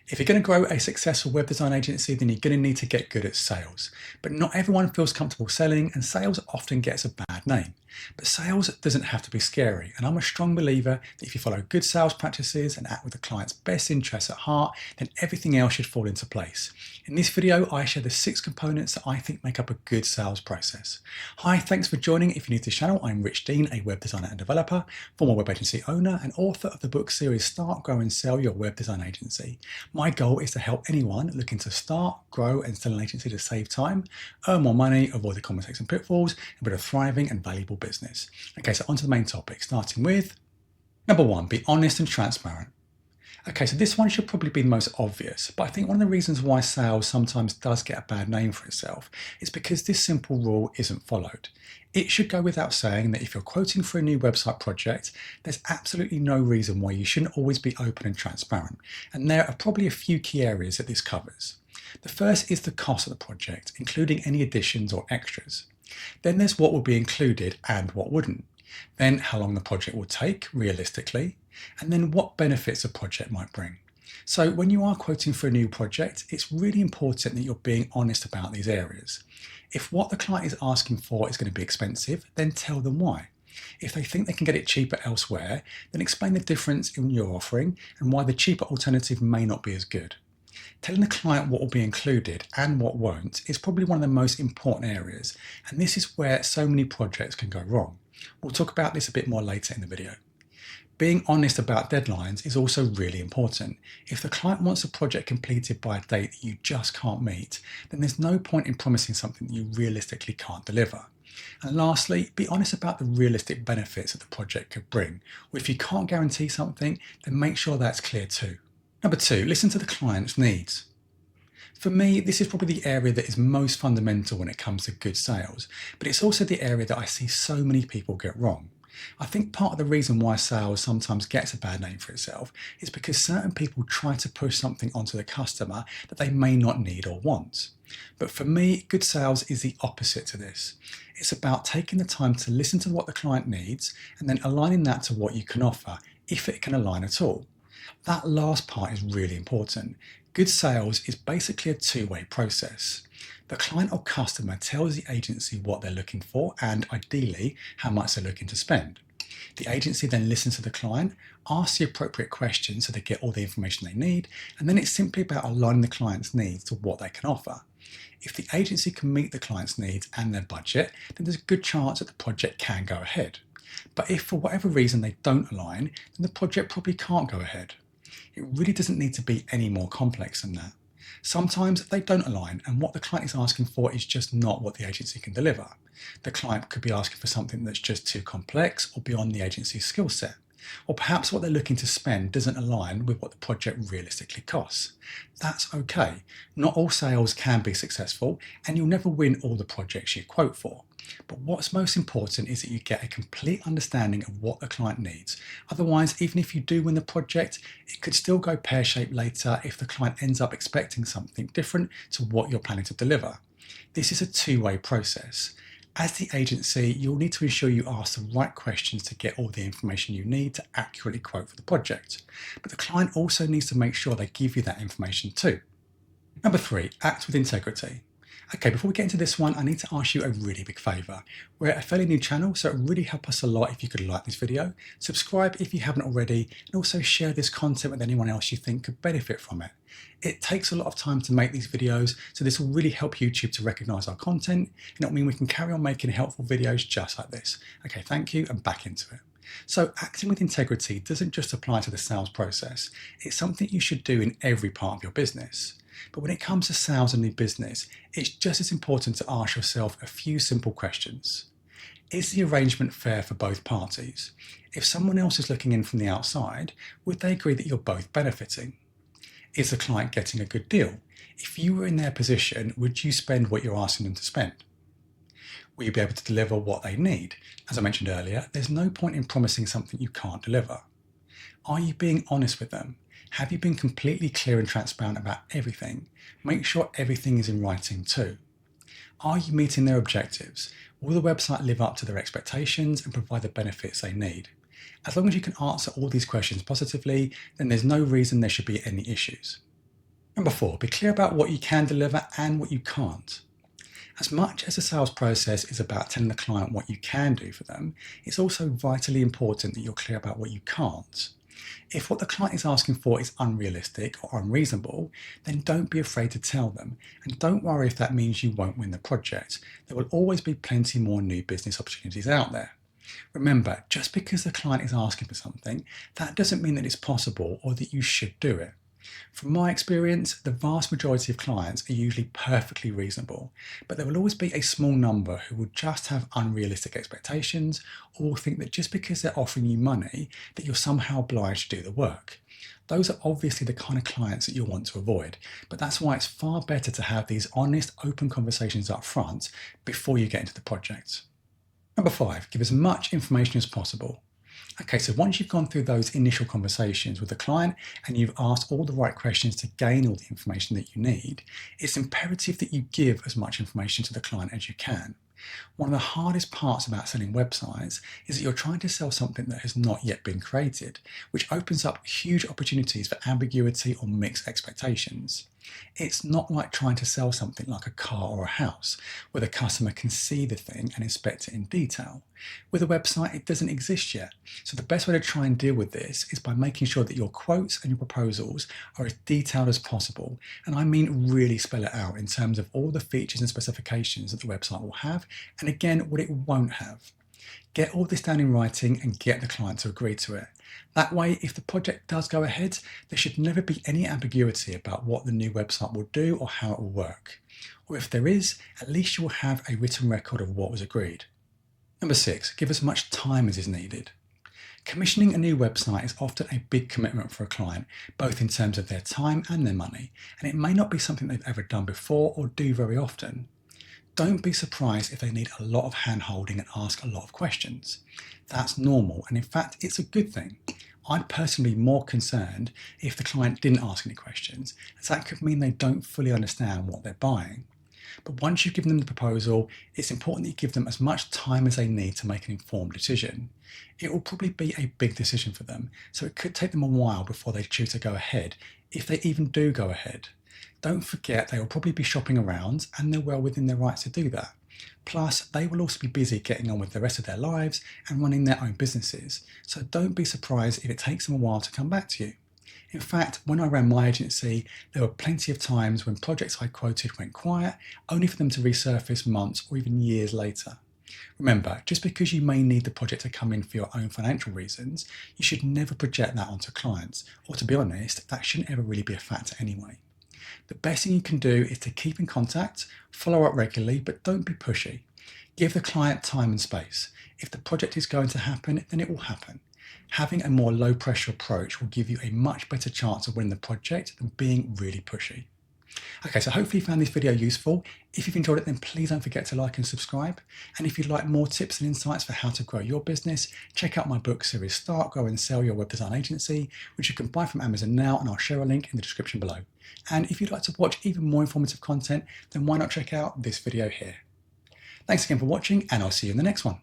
If you're going to grow a successful web design agency, then you're going to need to get good at sales. But not everyone feels comfortable selling, and sales often gets a bad name. But sales doesn't have to be scary, and I'm a strong believer that if you follow good sales practices and act with the client's best interests at heart, then everything else should fall into place. In this video, I share the 6 components that I think make up a good sales process. Hi, thanks for joining. If you're new to this channel, I'm Rich Dean, a web designer and developer, former web agency owner, and author of the book series Start, Grow and Sell Your Web Design Agency. My goal is to help anyone looking to start, grow, and sell an agency to save time, earn more money, avoid the common mistakes and pitfalls, and build a thriving and valuable business. Okay, so on to the main topic, starting with number 1, be honest and transparent. Okay, so this one should probably be the most obvious, but I think one of the reasons why sales sometimes does get a bad name for itself is because this simple rule isn't followed. It should go without saying that if you're quoting for a new website project, there's absolutely no reason why you shouldn't always be open and transparent, and there are probably a few key areas that this covers. The first is the cost of the project, including any additions or extras. Then there's what will be included and what wouldn't. Then how long the project will take, realistically, and then what benefits a project might bring. So when you are quoting for a new project, it's really important that you're being honest about these areas. If what the client is asking for is going to be expensive, then tell them why. If they think they can get it cheaper elsewhere, then explain the difference in your offering and why the cheaper alternative may not be as good. Telling the client what will be included and what won't is probably one of the most important areas, and this is where so many projects can go wrong. We'll talk about this a bit more later in the video. Being honest about deadlines is also really important. If the client wants a project completed by a date that you just can't meet, then there's no point in promising something that you realistically can't deliver. And lastly, be honest about the realistic benefits that the project could bring, or if you can't guarantee something, then make sure that's clear too. Number 2, listen to the client's needs. For me, this is probably the area that is most fundamental when it comes to good sales, but it's also the area that I see so many people get wrong. I think part of the reason why sales sometimes gets a bad name for itself is because certain people try to push something onto the customer that they may not need or want. But for me, good sales is the opposite to this. It's about taking the time to listen to what the client needs and then aligning that to what you can offer, if it can align at all. That last part is really important. Good sales is basically a two-way process. The client or customer tells the agency what they're looking for and, ideally, how much they're looking to spend. The agency then listens to the client, asks the appropriate questions so they get all the information they need, and then it's simply about aligning the client's needs to what they can offer. If the agency can meet the client's needs and their budget, then there's a good chance that the project can go ahead. But if for whatever reason they don't align, then the project probably can't go ahead. It really doesn't need to be any more complex than that. Sometimes they don't align, and what the client is asking for is just not what the agency can deliver. The client could be asking for something that's just too complex or beyond the agency's skill set. Or perhaps what they're looking to spend doesn't align with what the project realistically costs. That's okay. Not all sales can be successful, and you'll never win all the projects you quote for. But what's most important is that you get a complete understanding of what the client needs. Otherwise, even if you do win the project, it could still go pear-shaped later if the client ends up expecting something different to what you're planning to deliver. This is a two-way process. As the agency, you'll need to ensure you ask the right questions to get all the information you need to accurately quote for the project. But the client also needs to make sure they give you that information too. Number 3, act with integrity. Okay, before we get into this one, I need to ask you a really big favour. We're a fairly new channel, so it would really help us a lot if you could like this video, subscribe if you haven't already, and also share this content with anyone else you think could benefit from it. It takes a lot of time to make these videos, so this will really help YouTube to recognise our content, and it'll mean we can carry on making helpful videos just like this. Okay, thank you, and back into it. So acting with integrity doesn't just apply to the sales process. It's something you should do in every part of your business. But when it comes to sales and new business, it's just as important to ask yourself a few simple questions. Is the arrangement fair for both parties? If someone else is looking in from the outside, would they agree that you're both benefiting? Is the client getting a good deal? If you were in their position, would you spend what you're asking them to spend? Will you be able to deliver what they need? As I mentioned earlier, there's no point in promising something you can't deliver. Are you being honest with them? Have you been completely clear and transparent about everything? Make sure everything is in writing too. Are you meeting their objectives? Will the website live up to their expectations and provide the benefits they need? As long as you can answer all these questions positively, then there's no reason there should be any issues. Number 4, be clear about what you can deliver and what you can't. As much as the sales process is about telling the client what you can do for them, it's also vitally important that you're clear about what you can't. If what the client is asking for is unrealistic or unreasonable, then don't be afraid to tell them. And don't worry if that means you won't win the project. There will always be plenty more new business opportunities out there. Remember, just because the client is asking for something, that doesn't mean that it's possible or that you should do it. From my experience, the vast majority of clients are usually perfectly reasonable, but there will always be a small number who will just have unrealistic expectations or will think that just because they're offering you money, that you're somehow obliged to do the work. Those are obviously the kind of clients that you'll want to avoid, but that's why it's far better to have these honest, open conversations up front before you get into the project. Number 5, give as much information as possible. Okay, so once you've gone through those initial conversations with the client and you've asked all the right questions to gain all the information that you need, it's imperative that you give as much information to the client as you can. One of the hardest parts about selling websites is that you're trying to sell something that has not yet been created, which opens up huge opportunities for ambiguity or mixed expectations. It's not like trying to sell something like a car or a house, where the customer can see the thing and inspect it in detail. With a website, it doesn't exist yet. So the best way to try and deal with this is by making sure that your quotes and your proposals are as detailed as possible. And I mean really spell it out in terms of all the features and specifications that the website will have, and again, what it won't have. Get all this down in writing and get the client to agree to it. That way, if the project does go ahead, there should never be any ambiguity about what the new website will do or how it will work. Or if there is, at least you will have a written record of what was agreed. Number 6, give as much time as is needed. Commissioning a new website is often a big commitment for a client, both in terms of their time and their money, and it may not be something they've ever done before or do very often. Don't be surprised if they need a lot of hand-holding and ask a lot of questions. That's normal, and in fact, it's a good thing. I'd personally be more concerned if the client didn't ask any questions, as that could mean they don't fully understand what they're buying. But once you've given them the proposal, it's important that you give them as much time as they need to make an informed decision. It will probably be a big decision for them, so it could take them a while before they choose to go ahead, if they even do go ahead. Don't forget they will probably be shopping around, and they're well within their rights to do that. Plus, they will also be busy getting on with the rest of their lives and running their own businesses, so don't be surprised if it takes them a while to come back to you. In fact, when I ran my agency, there were plenty of times when projects I quoted went quiet, only for them to resurface months or even years later. Remember, just because you may need the project to come in for your own financial reasons, you should never project that onto clients, or to be honest, that shouldn't ever really be a factor anyway. The best thing you can do is to keep in contact, follow up regularly, but don't be pushy. Give the client time and space. If the project is going to happen, then it will happen. Having a more low pressure approach will give you a much better chance of winning the project than being really pushy. Okay, so hopefully you found this video useful. If you've enjoyed it, then please don't forget to like and subscribe. And if you'd like more tips and insights for how to grow your business, check out my book series Start, Grow and Sell Your Web Design Agency, which you can buy from Amazon now, and I'll share a link in the description below. And if you'd like to watch even more informative content, then why not check out this video here. Thanks again for watching, and I'll see you in the next one.